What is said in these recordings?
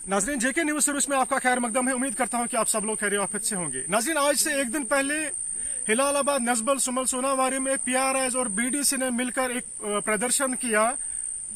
नाजरीन, जेके news service में आपका खैर मकदम है। उम्मीद करता हूं कि आप सब लोग खैर आफियत से होंगे। नाजरीन, आज से एक दिन पहले हिलालाबाद, नजबल, सुमल, सोनावारी में पीआरआईज और बीडीसी ने मिलकर एक प्रदर्शन किया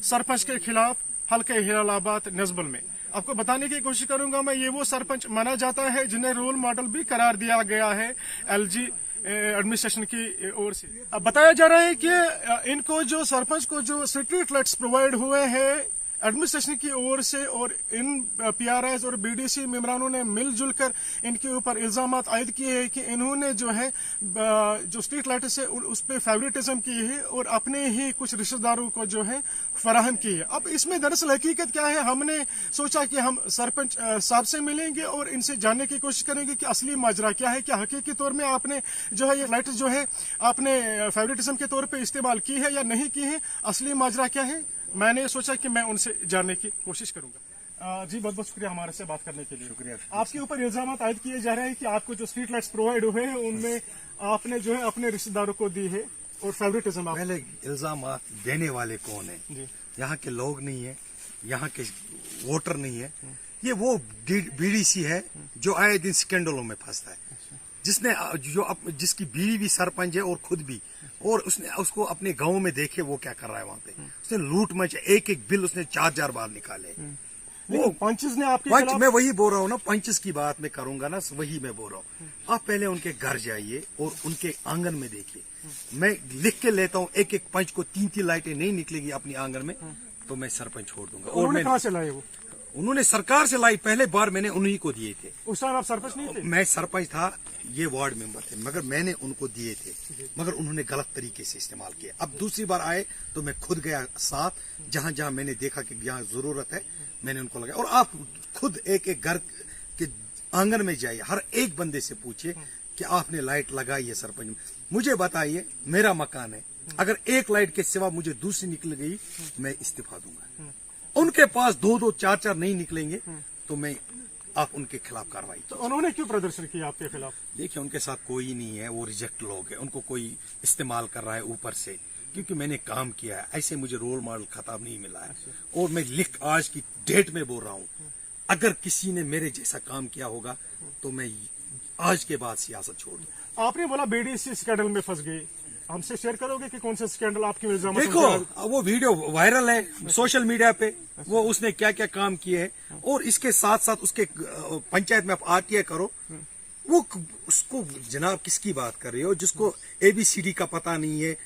सरपंच के खिलाफ हल्के हिलालाबाद, नजबल में। आपको बताने की कोशिश करूंगा मैं, ये वो सरपंच माना जाता है जिन्हें रोल मॉडल भी करार दिया गया है एलजी एडमिनिस्ट्रेशन की ओर से। अब बताया जा रहा है कि इनको जो सरपंच को जो स्ट्रीट लाइट्स प्रोवाइड हुए हैं एडमिनिस्ट्रेशन की ओर से, और इन पीआरआईज और बीडीसी मेंबरानों ने मिलजुल कर इनके ऊपर इल्जाम आयद किए हैं कि इन्होंने जो है जो स्ट्रीट लाइट्स है उस पर फेवरेटिज्म की है और अपने ही कुछ रिश्तेदारों को जो है फराहम की है। अब इसमें दरअसल हकीकत क्या है, हमने सोचा कि हम सरपंच साहब से मिलेंगे और इनसे जानने की कोशिश करेंगे कि असली माजरा क्या है, क्या हकीकी तौर में आपने जो है ये लाइट्स जो है आपने फेवरेटिज्म के तौर पर इस्तेमाल की है या नहीं की है, असली माजरा क्या है। मैंने सोचा कि मैं उनसे जानने की कोशिश करूंगा। जी, बहुत बहुत शुक्रिया हमारे से बात करने के लिए। शुक्रिया। आपके ऊपर इल्जाम आयद किए जा रहे हैं कि आपको जो स्ट्रीट लाइट्स प्रोवाइड हुए हैं उनमें आपने जो है अपने रिश्तेदारों को दी है और फेवरेटिज्म। पहले इल्जाम देने वाले कौन है? यहाँ के लोग नहीं है, यहाँ के वोटर नहीं है, ये वो बीडीसी है जो आए दिन स्कैंडलों में फंसता है, जिसने जिसकी बीवी भी सरपंच है और खुद भी, और उसने उसको अपने गांव में देखे वो क्या कर रहा है वहां पे। उसने लूट मच, एक एक बिल उसने 4 बार निकाले। वो पंचेस ने आपके पंच, मैं वही बोल रहा हूँ ना, पंचेस की बात मैं करूंगा ना, वही मैं बोल रहा हूँ। आप पहले उनके घर जाइए और उनके आंगन में देखिए। मैं लिख के लेता हूँ, एक एक पंच को 3 लाइटें नहीं निकलेगी अपनी आंगन में तो मैं सरपंच छोड़ दूंगा। और मैं कहाँ से लाए वो? उन्होंने सरकार से लाई, पहले बार मैंने उन्हीं को दिए थे। उस टाइम आप सरपंच नहीं थे? मैं सरपंच था, ये वार्ड मेंबर थे, मगर मैंने उनको दिए थे, मगर उन्होंने गलत तरीके से इस्तेमाल किया। अब दूसरी बार आए तो मैं खुद गया साथ, जहां जहां मैंने देखा कि यहाँ जरूरत है मैंने उनको लगाया। और आप खुद एक एक घर के आंगन में जाइए, हर एक बंदे से पूछिए कि आपने लाइट लगाई है सरपंच। मुझे बताइए, मेरा मकान है, अगर एक लाइट के सिवा मुझे दूसरी निकल गई मैं इस्तीफा दूंगा। उनके पास 2-2, 4-4 नहीं निकलेंगे तो मैं आप उनके खिलाफ कार्रवाई। तो उन्होंने क्यों प्रदर्शन किया आपके खिलाफ? देखिए, उनके साथ कोई नहीं है, वो रिजेक्ट लोग हैं, उनको कोई इस्तेमाल कर रहा है ऊपर से, क्योंकि मैंने काम किया है। ऐसे मुझे रोल मॉडल खिताब नहीं मिला है। और मैं लिख आज की डेट में बोल रहा हूँ, अगर किसी ने मेरे जैसा काम किया होगा तो मैं आज के बाद सियासत छोड़ दूं। आपने बोला बीडीसी स्कैंडल में फंस गई, हमसे शेयर करोगे कि कौन सा स्कैंडल आपके इल्जाम? देखो, वो वीडियो वायरल है सोशल मीडिया पे, वो उसने क्या क्या काम किए हैं। और इसके साथ साथ उसके पंचायत में आप आरटीआई करो, वो उसको जनाब किसकी बात कर रहे हो, जिसको ABCD का पता नहीं है,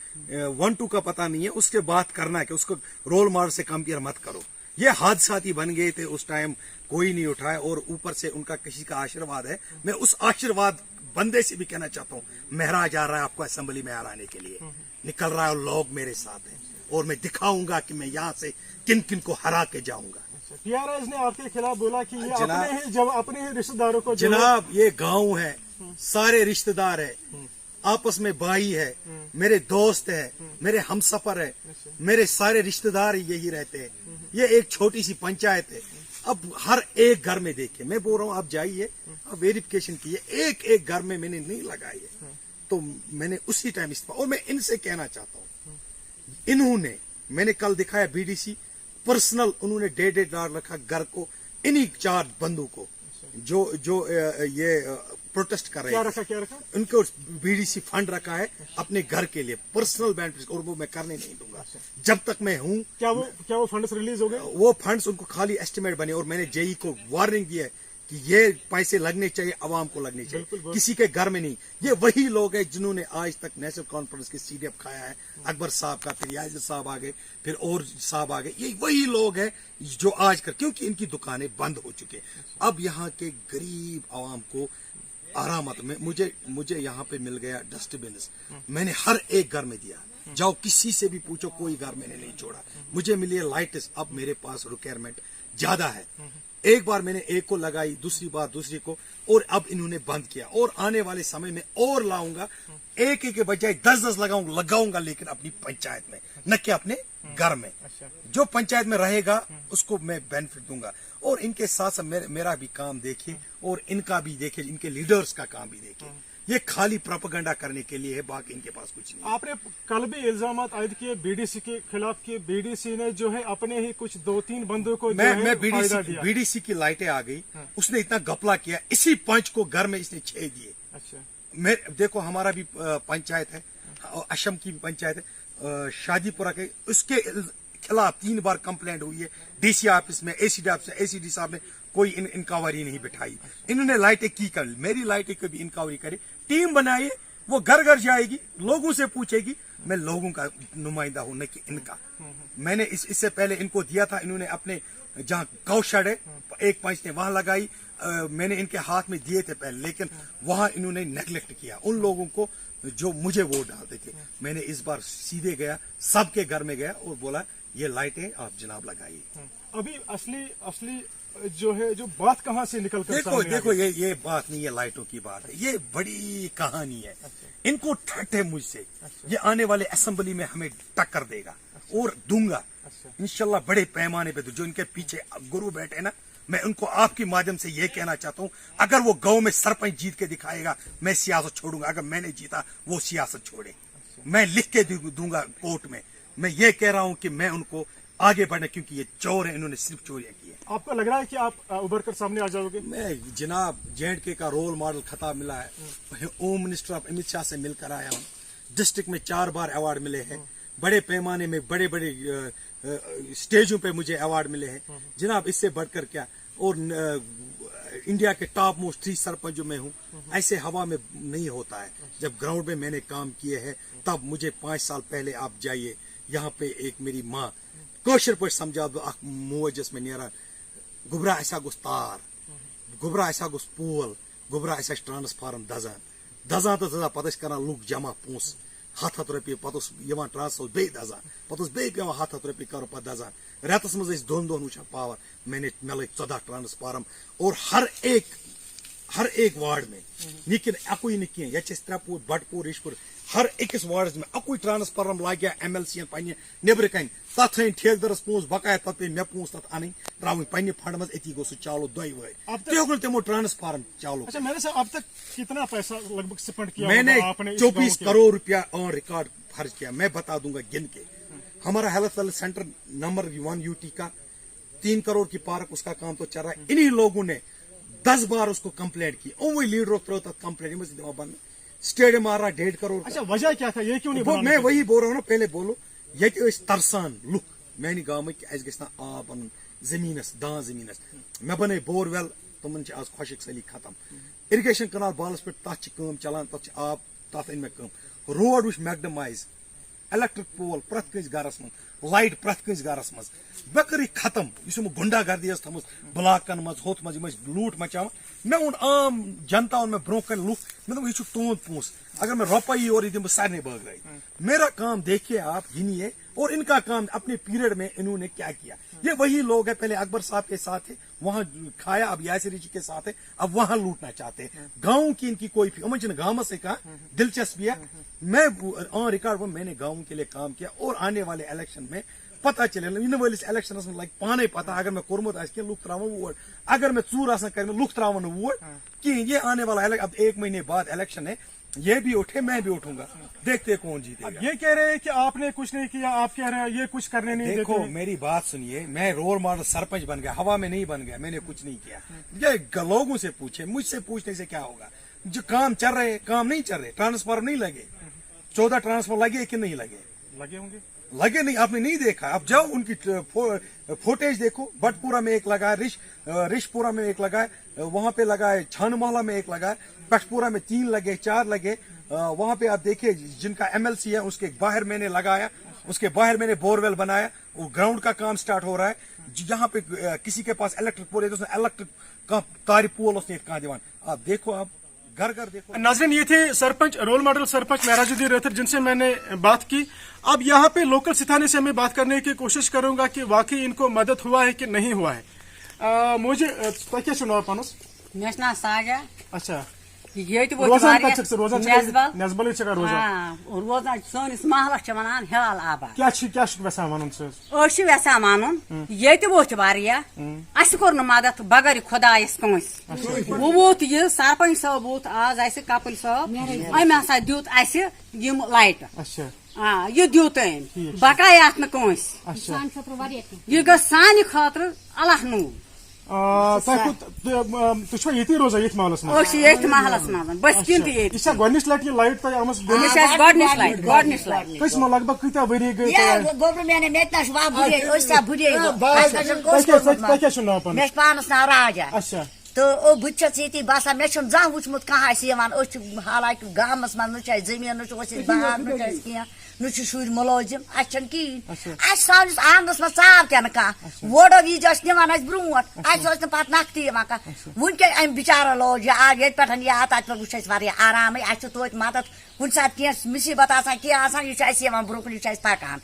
1-2 का पता नहीं है, उसके बात करना है कि उसको रोल मॉडल से कंपेयर मत करो। ये हादसाती बन गए थे उस टाइम, कोई नहीं उठाया, और ऊपर से उनका किसी का आशीर्वाद है। मैं उस आशीर्वाद बंदे से भी कहना चाहता हूँ, महराज आ रहा है आपको असेंबली में हराने के लिए, निकल रहा है और लोग मेरे साथ हैं, और मैं दिखाऊंगा कि मैं यहाँ से किन किन को हरा के जाऊंगा। पीआरआईज ने आपके खिलाफ बोला कि ये अपने ही रिश्तेदारों को, जनाब ये गांव है, सारे रिश्तेदार है, आपस में भाई है, मेरे दोस्त है, मेरे हमसफर है, मेरे सारे रिश्तेदार यही रहते हैं। ये एक छोटी सी पंचायत है। अब हर एक घर में देखिए, मैं बोल रहा हूँ आप जाइए, आप वेरिफिकेशन कीजिए, एक एक घर में मैंने नहीं लगाई है, तो मैंने उसी टाइम इस्तेमाल। और मैं इनसे कहना चाहता हूँ, इन्होंने, मैंने कल दिखाया बीडीसी पर्सनल, उन्होंने 1.5 रखा घर को, इन्हीं 4 बंदों को जो ये प्रोटेस्ट कर रहे हैं। क्या रखा? उनको बीडीसी फंड रखा है अपने घर के लिए, पर्सनल बेनिफिट, और वो मैं करने नहीं दूंगा जब तक मैं हूँ। क्या वो फंड्स रिलीज हो गए? वो फंड्स उनको खाली एस्टिमेट बने, और मैंने जेई को वार्निंग दिया है कि ये पैसे लगने चाहिए, आवाम को लगने चाहिए, किसी के घर में नहीं। ये वही लोग हैं जिन्होंने आज तक नेशनल कॉन्फ्रेंस के CDF खाया है, अकबर साहब का, फिर याजिद साहब आ गए, फिर और साहब आ गए। ये वही लोग हैं जो आज कर, क्योंकि इनकी दुकानें बंद हो चुकी हैं। अब यहाँ के गरीब आवाम को आराम में, मुझे यहाँ पे मिल गया डस्टबिन, मैंने हर एक घर में दिया। जाओ किसी से भी पूछो, कोई घर मैंने नहीं छोड़ा। मुझे मिली है लाइट्स, अब मेरे पास रिक्वायरमेंट ज्यादा है। एक बार मैंने एक को लगाई, दूसरी बार दूसरी को, और अब इन्होंने बंद किया। और आने वाले समय में और लाऊंगा, एक के बजाय 10-10 लगाऊंगा, लेकिन अपनी पंचायत में, न कि अपने घर में। जो पंचायत में रहेगा उसको मैं बेनिफिट दूंगा। और इनके साथ साथ मेरा भी काम देखिए, और इनका भी देखिए, इनके लीडर्स का काम भी देखिए। ये खाली प्रोपेगेंडा करने के लिए है, बाकी इनके पास कुछ नहीं। आपने कल भी इल्जाम आयद किए बीडीसी के खिलाफ कि बीडीसी ने जो है अपने ही कुछ 2-3 बंदों को मैं बीडीसी की लाइटें आ गई, उसने इतना गपला किया, इसी पंच को घर में इसने 6 दिए। अच्छा, देखो हमारा भी पंचायत है, अशम की पंचायत है, शादीपुरा के, उसके खिलाफ 3 बार कंप्लेंट हुई है डीसी ऑफिस में, एसीडी साहब ने कोई इंक्वायरी नहीं बिठाई। इन्होंने लाइटें की कर, मेरी लाइटें को भी इंक्वायरी करे, टीम बनाई, वो घर घर जाएगी, लोगों से पूछेगी। मैं लोगों का नुमाइंदा हूं, न कि इनका। मैंने इससे पहले इनको दिया था, इन्होंने अपने जहां गौशड है एक पंच ने वहां लगाई, मैंने इनके हाथ में दिए थे पहले, लेकिन वहां इन्होंने नेग्लेक्ट किया उन लोगों को जो मुझे वोट डालते थे। मैंने इस बार सीधे गया, सबके घर में गया और बोला ये लाइटें आप जनाब लगाइए। अभी असली जो है, जो बात कहां से निकल कर देखो ये बात नहीं है, लाइटों की बात है, ये बड़ी कहानी है। इनको ठट है मुझसे, ये आने वाले असेंबली में हमें टक्कर देगा और दूंगा इंशाल्लाह बड़े पैमाने पे। जो इनके पीछे गुरु बैठे ना, मैं उनको आपके माध्यम से ये कहना चाहता हूँ, अगर वो गांव में सरपंच जीत के दिखाएगा मैं सियासत छोड़ूंगा, अगर मैंने जीता वो सियासत छोड़े। मैं लिख के दूंगा कोर्ट में, मैं ये कह रहा हूँ कि मैं उनको आगे बढ़ने, क्योंकि ये चोर है, इन्होंने सिर्फ चोरियां की है। आपको लग रहा है कि आप उभर कर सामने आ जाओगे? मैं जनाब JNK का रोल मॉडल खिताब मिला है, home minister of Amit Shah से मिलकर आया हूँ, डिस्ट्रिक्ट में 4 बार अवार्ड मिले हैं, बड़े पैमाने में बड़े स्टेजों पे मुझे अवार्ड मिले हैं जनाब, इससे बढ़कर क्या। और इंडिया के टॉप मोस्ट 3 सरपंच जो मैं हूँ, ऐसे हवा में नहीं होता है। जब ग्राउंड में मैंने काम किए हैं, तब मुझे 5 साल पहले आप जाइए, यहाँ पे एक मेरी माँ कौशर पर समझा दो मोजस में नेरा गुबरा ऐसा गुस तार, गुबरा ऐसा गुस पोल, गुबरा ऐसा ट्रांसफार्म दजान तो दजा पत करान लूक जमा पोस 100 रुपये, पत ट्रांसफर बे दजान, पत बे पे 100 रुपये करो पत दजान। रेतस मज 2 दोन वुचान पावर, मे लग 14 ट्रांसफार्म, और हर एक वार्ड में निकिन अकुई नि कह, ये त्रेपुर बटपुर रिशपुर हर अकिस वार्डस में अकुई ट्रांसफार्म लगे MLC पन्ने नेबर कन, तथ थन ठेकेदारस पोस बकाया, तथ पे मे पोस तथ अन त्रावन पन्ने फंड मज अती गो सह चालू 2 वरी तुम तमो ट्रांसफार्म चालू। अच्छा, मैंने अब तक कितना पैसा लगभग स्पेंड किया? मैंने 24 करोड़ रुपया ऑन रिकॉर्ड खर्च किया, मैं बता दूंगा गिन के। हमारा health wealth centre number 1 UT का 3 करोड़ की पार्क, उसका काम तो चल रहा है। इन्हीं लोगों ने 10 बार उसको कंप्लेंट की, वही लीडर त्रो तक कंप्लेंट बंद, स्टेडियम आ रहा 1.5 करोड़। अच्छा, वजह क्या था, ये क्यों नहीं? मैं वही बोल रहा हूँ ना, पहले बोलो ये तरसान लुक मैंने गाँव में आब अन जमीनस दान जमीनस, मैं बन बोरवेल, तुम आज खुशक सली खत्म, इरिगेशन कनाल बालस पे तथ चलान, तथ आब, तथ अन मे रोड वुच मैगडमाइज, इलेक्ट्रिक पोल प्रत कंस गरस मज, लाइट प्रत कंस गरस मज, मे कर खत्म। गुंडा गर्दी थम ब्लॉकन मज होत मज लूट मचान, मे उन आम जनता उन ब्रो कन लुक, मे दोप यह तुंद पोस, अगर मैं रुपये और दिन सारे बगराई। मेरा काम देखिए आप, गिनिए, और इनका काम अपने पीरियड में इन्होंने क्या किया। ये वही लोग है, पहले अकबर साहब के साथ है, वहां खाया, अब यासिर जी के साथ है, अब वहां लूटना चाहते हैं। गांव की इनकी कोई गांव से कहा दिलचस्पी है। मैं ऑन रिकॉर्ड मैंने गांव के लिए काम किया, और आने वाले इलेक्शन में पता चले इन वालिस इलेक्शन में लग पाने पता, अगर मैं कोरमुत कह लुक त्रावन वोट, अगर मैं चूर कर लुक त्रावन वोट कि ये आने वाला अब 1 महीने बाद इलेक्शन है, ये भी उठे मैं भी उठूंगा, देखते कौन जीतेगा। ये कह रहे हैं कि आपने कुछ नहीं किया, आप कह रहे हैं ये कुछ करने नहीं देते। देखो मेरी बात सुनिए, मैं रोल मॉडल सरपंच बन गया, हवा में नहीं बन गया, मैंने कुछ नहीं किया। ये लोगों से पूछे, मुझसे पूछने से क्या होगा। जो काम चल रहे, काम नहीं चल रहे, ट्रांसफार्मर नहीं लगे, 14 ट्रांसफार्मर लगे कि नहीं लगे? लगे होंगे, लगे नहीं, आपने नहीं देखा। आप जाओ उनकी फुटेज देखो, बटपुरा में एक लगा है, रिशपुरा में एक लगा है, वहां पे लगा है, छानमाला में एक लगा है, पटपुरा में 3 लगे 4 लगे। वहां पे आप देखिए जिनका MLC है उसके बाहर मैंने लगाया, उसके बाहर मैंने बोरवेल बनाया, वो ग्राउंड का काम स्टार्ट हो रहा है। जहां पे किसी के पास इलेक्ट्रिक पोल है तो उसने इलेक्ट्रिक का तारी पोल उसने कहा दीवान, आप देखो, आप घर घर देखो। नाज़रीन, ये थे सरपंच, रोल मॉडल सरपंच महराजुद्दीन रेहतर, जिनसे मैंने बात की। अब यहाँ पे लोकल सिताने से मैं बात करने की कोशिश करूंगा कि वाकई इनको मदद हुआ है कि नहीं हुआ है। मुझे क्या सुना पानुस? मेरा नाम साजा। अच्छा, یہ روزان کتھ سے روزان نزبل روزان روزان سٲنِس محلس چھِ ونان ہلال آباد کیا ویسان ون أسۍ چھِ یژھان ونُن ییٚتہِ ووت واریاہ اَسہِ کوٚر نہٕ مدد بغٲر خۄدایس کٲنٛسہِ وۄنۍ ووت یہِ سرپنچ صٲب ووت آز اَسہِ کپل صٲب أمۍ ہسا دیُت اَسہِ یِم لایٹہٕ اچھا یہِ دیُت أمۍ بقایات نہٕ کٲنٛسہِ اچھا یہِ گٔژھ سانہِ خٲطرٕ اللہ نوٗر تُہۍ چھِوا ییٚتی روزان ییٚتھۍ محلس منٛز أسۍ چھِ ییٚتھۍ محلس منٛز بٔسۍ کِنۍ تہِ ییٚتہِ یہِ چھا گۄڈنِچ لٹہِ یہِ لایٹ تۄہہِ آمٕژ یہِ چھِ اَسہِ گۄڈنِچ لٹہِ کٔژ لگ بگ کۭتیاہ ؤری گٔے گوبر میانہِ مےٚ تہِ نہ چھُ بُڈے أسۍ چھا بُڈے تۄہہِ کیٛاہ چھُو ناو پنُن مےٚ چھُ پانس ناو راجا اچھا تہٕ بہٕ تہِ چھَس ییٚتی باسان مےٚ چھُنہٕ زانٛہہ وٕچھمُت کانٛہہ آسہِ یِوان أسۍ چھِ حالانکہِ گامس منٛز نہ چھُ اَسہِ زٔمیٖن نہ چھُ أسۍ باغ نہ چھُ اَسہِ کینٛہہ نہ چھُ شُرۍ مُلٲزِم اَسہِ چھنہٕ کِہیٖنۍ اَسہِ سٲنِس آنٛگنس منٛز ژاو تہِ نہٕ کانٛہہ ووڈو وِزِ ٲسۍ نِوان اَسہِ برونٛٹھ اَسہِ ٲسۍ نہٕ پتہٕ نقدٕے یِوان کانٛہہ وٕنکٮ۪ن اَمہِ بِچارٕ لوج یہِ آو ییٚتہِ پٮ۪ٹھ یہِ آو تَتہِ پٮ۪ٹھ وٕچھ اَسہِ واریاہ آرامٕے اَسہِ چھُ توتہِ مدد کُنہِ ساتہٕ کینٛہہ مُصیٖبت آسان کینٛہہ آسان یہِ چھُ اَسہِ یِوان برونٛہہ کُن یہِ چھُ اَسہِ پکان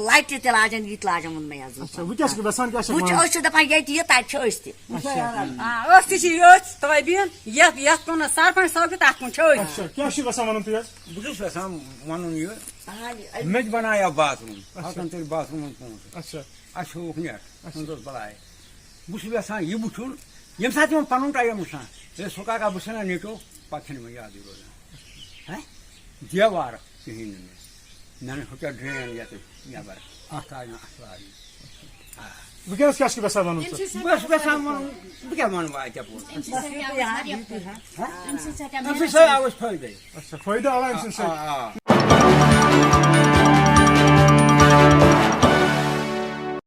لایٹہِ تہِ لاجان یہِ تہِ لاجان ووٚن مےٚ حظ أسۍ چھِ دپان ییٚتہِ یہِ تَتہِ چھِ أسۍ تہِ أسۍ تہِ چھِ یٔتھۍ تٲبیٖن یتھ کُن سرپنچ صٲب چھُ تتھ کُن چھِ أسۍ کیٛاہ چھُ یژھان ونُن تُہۍ حظ بہٕ چھُس یژھان ونُن یہِ مےٚ تہِ بنایو باتھ روٗم ہتن تیٚلہِ باتھ روٗمن پونٛسہٕ اچھا اَسہِ ہووُکھ نٮ۪ٹ ژھٕنٛدٕر بلاے بہٕ چھُس یژھان یہِ وٕچھُن ییٚمہِ ساتہٕ یِمن پنُن ٹایم وٕچھان ہے سُہ کاکا بہٕ ژھٕنا نیٹو پتہٕ چھِنہٕ مےٚ یادٕے روزان دیوار کِہیٖنۍ نہٕ مےٚ نہ ہُہ کیٛاہ ڈرٛین یتھ نٮ۪بر اتھ آے نہٕ اتھ لاگنہِ وٕنکٮ۪نس کیٛاہ چھُ یژھان ونُن ژٕ بہٕ چھُس یژھان ونُن بہٕ کیٛاہ ونہٕ وۄنۍ اَتہِ پوٚز اَمہِ سۭتۍ آو اَسہِ فٲیدے اچھا فٲیدٕ آو امہِ سۭتۍ آ